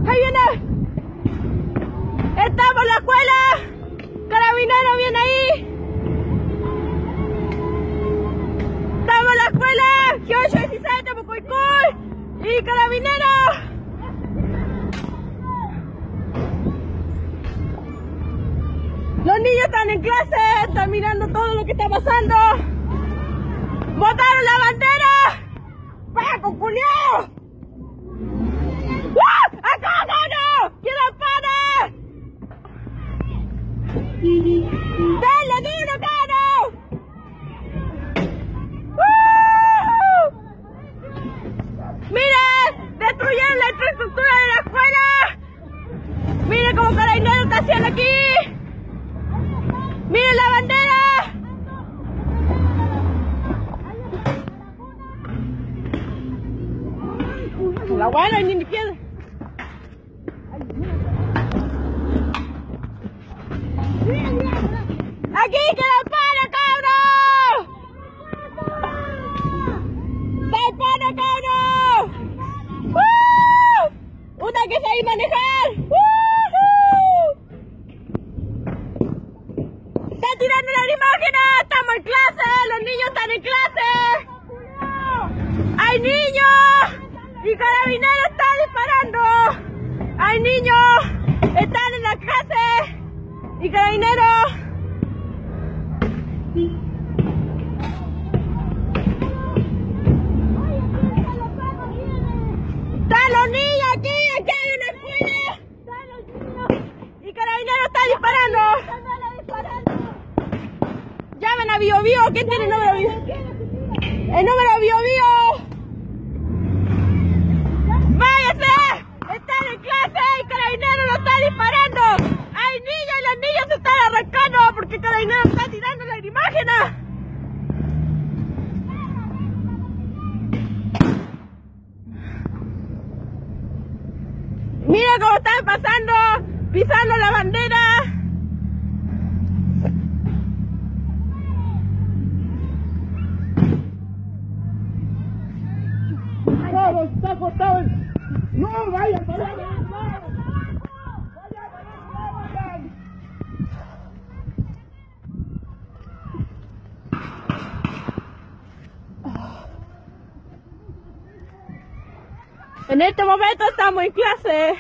¡Ahí viene! ¡Estamos en la escuela! ¡Carabinero viene ahí! ¡Estamos en la escuela! ¡G8-17, Temucuicul! ¡Y Carabinero! Los niños están en clase, están mirando todo lo que está pasando. ¡Botaron la bandera! ¡Paco, culiao! ¡Ah! ¡Acá no! ¡Que no para! ¡Dale, dilo, caro! ¡Miren! ¡Destruyeron la infraestructura de la escuela! ¡Miren cómo Carabinero está haciendo aquí! ¡Miren la bandera! La buena ni piedra. ¡Aquí que la para, cabrón! ¡La para, cabrón! ¡Una que sabe manejar! ¡Está tirando la imagen! ¡Estamos en clase! ¡Los niños están en clase! ¡Hay niños! ¡Y Carabinero está disparando! ¡Hay niños! ¡Están en la clase! ¡Y Carabinero! ¡Están los niños aquí! ¡Aquí hay una escuela! ¡Están los niños! ¡Y Carabinero está disparando! ¡Llamen a Bio Bio! ¿Quién tiene el número Bio? ¡El número Bio Bio! ¡Váyase! ¡Están en clase y Carabinero lo está disparando! ¡Hay niños y los niños se están arrancando porque Carabinero está tirando lagrimógenas! ¡Mira cómo están pasando! ¡Pisando la bandera! ¡Está acostado! ¡No, vayan! ¡Vayan! En este momento estamos en clase.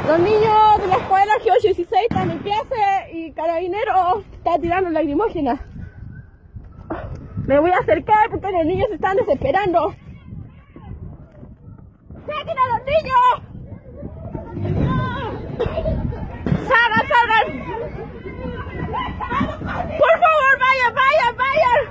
Los niños de la escuela G8-16 están en clase y Carabinero está tirando lagrimógenas. Me voy a acercar porque los niños se están desesperando. ¡Saquen a los niños! ¡Salgan, salgan! ¡Por favor, vayan, vayan, vayan!